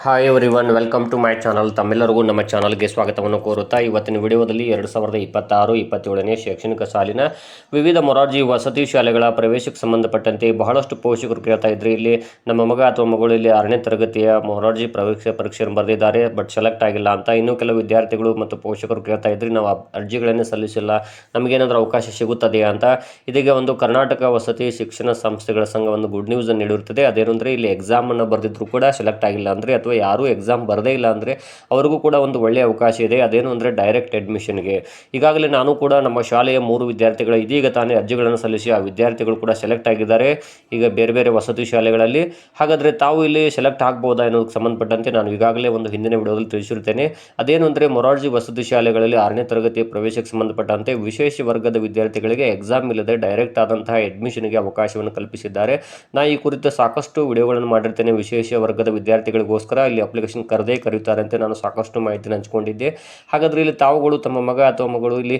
Hi everyone, welcome to my channel. ತಮ್ಮೆಲ್ಲರಿಗೂ ನಮ್ಮ ಚಾನಲ್ಗೆ ಸ್ವಾಗತವನ್ನು ಕೋರುತ್ತಾ ಇವತ್ತಿನ ವಿಡಿಯೋದಲ್ಲಿ 2026-27ನೇ ಶೈಕ್ಷಣಿಕ ಸಾಲಿನ ವಿವಿಧ ಮೊರಾರ್ಜಿ ವಸತಿ ಶಾಲೆಗಳ ಪ್ರವೇಶಕ್ಕೆ ಸಂಬಂಧಪಟ್ಟಂತೆ ಬಹಳಷ್ಟು ಪೋಷಕರು ಕೇಳ್ತಾ ಇದ್ರಿ. ಇಲ್ಲಿ ನಮ್ಮ ಮಗ ಅಥವಾ ಮಗಳು ಇಲ್ಲಿ 6ನೇ ತರಗತಿಯ ಮೊರಾರ್ಜಿ ಪರೀಕ್ಷೆಯನ್ನು ಬರೆದಿದ್ದಾರೆ, ಬಟ್ ಸೆಲೆಕ್ಟ್ ಆಗಿಲ್ಲ ಅಂತ. ಇನ್ನೂ ಕೆಲವು ವಿದ್ಯಾರ್ಥಿಗಳು ಮತ್ತು ಪೋಷಕರು ಕೇಳ್ತಾ ಇದ್ರಿ, ನಾವು ಅರ್ಜಿಗಳನ್ನು ಸಲ್ಲಿಸಿಲ್ಲ, ನಮಗೇನಾದರೂ ಅವಕಾಶ ಸಿಗುತ್ತದೆಯಾ ಅಂತ. ಇದೀಗ ಒಂದು ಕರ್ನಾಟಕ ವಸತಿ ಶಿಕ್ಷಣ ಸಂಸ್ಥೆಗಳ ಸಂಘ ಒಂದು ಗುಡ್ ನ್ಯೂಸ್ ಅನ್ನು ನೀಡಿರುತ್ತದೆ. ಅದೇನೆಂದರೆ ಇಲ್ಲಿ ಎಕ್ಸಾಮನ್ನು ಬರೆದಿದ್ರು ಕೂಡ ಸೆಲೆಕ್ಟ್ ಆಗಿಲ್ಲ ಅಂದರೆ, ಅಥವಾ ಯಾರೂ ಎಕ್ಸಾಮ್ ಬರದೇ ಇಲ್ಲ ಅಂದರೆ ಅವ್ರಿಗೂ ಕೂಡ ಒಂದು ಒಳ್ಳೆಯ ಅವಕಾಶ ಇದೆ. ಅದೇನು ಅಂದರೆ ಡೈರೆಕ್ಟ್ ಅಡ್ಮಿಷನ್ಗೆ. ಈಗಾಗಲೇ ನಾನು ಕೂಡ ನಮ್ಮ ಶಾಲೆಯ 3 ವಿದ್ಯಾರ್ಥಿಗಳ ಇದೀಗ ತಾನೇ ಅರ್ಜಿಗಳನ್ನು ಸಲ್ಲಿಸಿ ಆ ವಿದ್ಯಾರ್ಥಿಗಳು ಕೂಡ ಸೆಲೆಕ್ಟ್ ಆಗಿದ್ದಾರೆ ಈಗ ಬೇರೆ ಬೇರೆ ವಸತಿ ಶಾಲೆಗಳಲ್ಲಿ. ಹಾಗಾದರೆ ತಾವು ಇಲ್ಲಿ ಸೆಲೆಕ್ಟ್ ಆಗ್ಬೋದಾ ಅನ್ನೋದಕ್ಕೆ ಸಂಬಂಧಪಟ್ಟಂತೆ ನಾನು ಈಗಾಗಲೇ ಒಂದು ಹಿಂದಿನ ವಿಡಿಯೋದಲ್ಲಿ ತಿಳಿಸಿರುತ್ತೇನೆ. ಅದೇನು ಅಂದರೆ ಮೊರಾರ್ಜಿ ವಸತಿ ಶಾಲೆಗಳಲ್ಲಿ 6ನೇ ತರಗತಿಯ ಪ್ರವೇಶಕ್ಕೆ ಸಂಬಂಧಪಟ್ಟಂತೆ ವಿಶೇಷ ವರ್ಗದ ವಿದ್ಯಾರ್ಥಿಗಳಿಗೆ ಎಕ್ಸಾಮ್ ಇಲ್ಲದೆ ಡೈರೆಕ್ಟ್ ಆದಂತಹ ಅಡ್ಮಿಷನ್ಗೆ ಅವಕಾಶವನ್ನು ಕಲ್ಪಿಸಿದ್ದಾರೆ. ನಾ ಈ ಕುರಿತು ಸಾಕಷ್ಟು ವಿಡಿಯೋಗಳನ್ನು ಮಾಡಿರ್ತೇನೆ. ವಿಶೇಷ ವರ್ಗದ ವಿದ್ಯಾರ್ಥಿಗಳಿಗೋಸ್ಕರ ಇಲ್ಲಿ ಅಪ್ಲಿಕೇಶನ್ ಕರೀತಾರೆ ಅಂತ ನಾನು ಸಾಕಷ್ಟು ಮಾಹಿತಿನ ಹಂಚಿಕೊಂಡಿದ್ದೆ. ಹಾಗಾದರೆ ಇಲ್ಲಿ ತಾವುಗಳು ತಮ್ಮ ಮಗ ಅಥವಾ ಮಗಳು ಇಲ್ಲಿ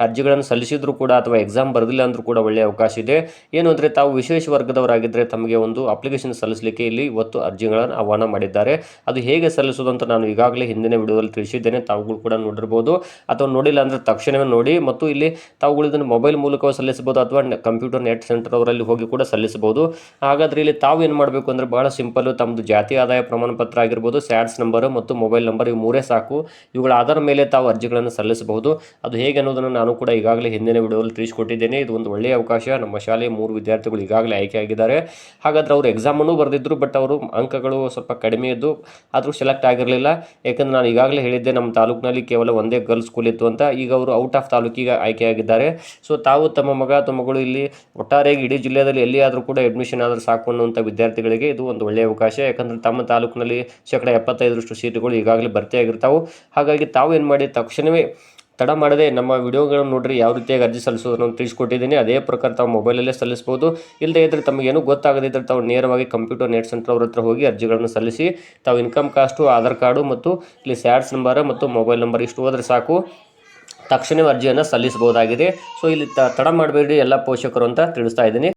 ಅರ್ಜಿಗಳನ್ನು ಸಲ್ಲಿಸಿದ್ರು ಕೂಡ ಅಥವಾ ಎಕ್ಸಾಮ್ ಬರೆದಿಲ್ಲ ಅಂದರೂ ಕೂಡ ಒಳ್ಳೆಯ ಅವಕಾಶ ಇದೆ. ಏನು ಅಂದರೆ ತಾವು ವಿಶೇಷ ವರ್ಗದವರಾಗಿದ್ದರೆ ತಮಗೆ ಒಂದು ಅಪ್ಲಿಕೇಶನ್ ಸಲ್ಲಿಸಲಿಕ್ಕೆ ಇಲ್ಲಿ ಇವತ್ತು ಅರ್ಜಿಗಳನ್ನು ಆಹ್ವಾನ ಮಾಡಿದ್ದಾರೆ. ಅದು ಹೇಗೆ ಸಲ್ಲಿಸೋದು ಅಂತ ನಾನು ಈಗಾಗಲೇ ಹಿಂದಿನ ವಿಡಿಯೋದಲ್ಲಿ ತಿಳಿಸಿದ್ದೇನೆ, ತಾವುಗಳು ಕೂಡ ನೋಡಿರ್ಬೋದು. ಅಥವಾ ನೋಡಿಲ್ಲ ಅಂದರೆ ತಕ್ಷಣವೇ ನೋಡಿ. ಮತ್ತು ಇಲ್ಲಿ ತಾವುಗಳು ಇದನ್ನು ಮೊಬೈಲ್ ಮೂಲಕ ಸಲ್ಲಿಸಬಹುದು ಅಥವಾ ಕಂಪ್ಯೂಟರ್ ನೆಟ್ ಸೆಂಟರ್ ಅವರಲ್ಲಿ ಹೋಗಿ ಕೂಡ ಸಲ್ಲಿಸಬಹುದು. ಹಾಗಾದರೆ ಇಲ್ಲಿ ತಾವು ಏನು ಮಾಡಬೇಕು ಅಂದರೆ ಬಹಳ ಸಿಂಪಲ್, ತಮ್ಮದು ಜಾತಿ ಆದಾಯ ಪ್ರಮಾಣ ಪತ್ರ ಆಗಿರ್ಬೋದು, ಸ್ಯಾಡ್ಸ್ ನಂಬರ್ ಮತ್ತು ಮೊಬೈಲ್ ನಂಬರ್, ಇವು 3 ಸಾಕು. ಇವುಗಳ ಆಧಾರ ಮೇಲೆ ತಾವು ಅರ್ಜಿಗಳನ್ನು ಸಲ್ಲಿಸಬಹುದು. ಅದು ಹೇಗೆ ಅನ್ನೋದನ್ನು ನಾನು ಕೂಡ ಈಗಾಗಲೇ ಹಿಂದಿನ ವಿಡಿಯೋದಲ್ಲಿ ತಿಳಿಸಿಕೊಟ್ಟಿದ್ದೇನೆ. ಇದು ಒಂದು ಒಳ್ಳೆಯ ಅವಕಾಶ. ನಮ್ಮ ಶಾಲೆಯ 3 ವಿದ್ಯಾರ್ಥಿಗಳು ಈಗಾಗಲೇ ಆಯ್ಕೆಯಾಗಿದ್ದಾರೆ. ಹಾಗಾದರೆ ಅವರು ಎಕ್ಸಾಮನ್ನು ಬರೆದಿದ್ದರು, ಬಟ್ ಅವರು ಅಂಕಗಳು ಸ್ವಲ್ಪ ಕಡಿಮೆ ಇದ್ದು ಆದರೂ ಸೆಲೆಕ್ಟ್ ಆಗಿರಲಿಲ್ಲ. ಯಾಕಂದರೆ ನಾನು ಈಗಾಗಲೇ ಹೇಳಿದ್ದೆ ನಮ್ಮ ತಾಲೂಕಿನಲ್ಲಿ ಕೇವಲ ಒಂದೇ ಗರ್ಲ್ಸ್ ಸ್ಕೂಲ್ ಇತ್ತು ಅಂತ. ಈಗ ಅವರು ಔಟ್ ಆಫ್ ತಾಲೂಕಿಗೆ ಆಯ್ಕೆಯಾಗಿದ್ದಾರೆ. ಸೊ ತಾವು ತಮ್ಮ ಮಗ ಅಥವಾ ಮಗಳು ಇಲ್ಲಿ ಒಟ್ಟಾರೆಯಾಗಿ ಇಡೀ ಜಿಲ್ಲೆಯಲ್ಲಿ ಎಲ್ಲಿಯಾದರೂ ಕೂಡ ಅಡ್ಮಿಷನ್ ಆದರೆ ಸಾಕು ಅನ್ನುವಂಥ ವಿದ್ಯಾರ್ಥಿಗಳಿಗೆ ಇದು ಒಂದು ಒಳ್ಳೆಯ ಅವಕಾಶ. ಯಾಕಂದರೆ ತಮ್ಮ ತಾಲೂಕಿನಲ್ಲಿ 75% ಸೀಟುಗಳು ಈಗಾಗಲೇ ಭರ್ತಿಯಾಗಿರ್ತಾವೆ. ಹಾಗಾಗಿ ತಾವು ಏನು ಮಾಡಿ, ತಕ್ಷಣವೇ ತಡ ಮಾಡದೆ ನಮ್ಮ ವಿಡಿಯೋಗಳನ್ನು ನೋಡಿರಿ, ಯಾವ ರೀತಿಯಾಗಿ ಅರ್ಜಿ ಸಲ್ಲಿಸೋದನ್ನು ತಿಳಿಸ್ಕೊಟ್ಟಿದ್ದೀನಿ. ಅದೇ ಪ್ರಕಾರ ತಾವು ಮೊಬೈಲಲ್ಲೇ ಸಲ್ಲಿಸ್ಬೋದು. ಇಲ್ಲದೇ ಇದ್ದರೆ ತಮಗೇನು ಗೊತ್ತಾಗದಿದ್ದರೆ ತಾವು ನೇರವಾಗಿ ಕಂಪ್ಯೂಟರ್ ನೆಟ್ ಸೆಂಟರ್ ಅವ್ರ ಹತ್ರ ಹೋಗಿ ಅರ್ಜಿಗಳನ್ನು ಸಲ್ಲಿಸಿ ತಾವು ಇನ್ಕಮ್ ಕಾಸ್ಟು, ಆಧಾರ್ ಕಾರ್ಡು ಮತ್ತು ಇಲ್ಲಿ ಸ್ಯಾಡ್ಸ್ ನಂಬರ್ ಮತ್ತು ಮೊಬೈಲ್ ನಂಬರ್ ಇಷ್ಟು ಹೋದರೆ ಸಾಕು, ತಕ್ಷಣವೇ ಅರ್ಜಿಯನ್ನು ಸಲ್ಲಿಸಬಹುದಾಗಿದೆ. ಸೊ ಇಲ್ಲಿ ತಡ ಮಾಡಬೇಡಿ ಎಲ್ಲ ಪೋಷಕರು ಅಂತ ತಿಳಿಸ್ತಾ ಇದ್ದೀನಿ.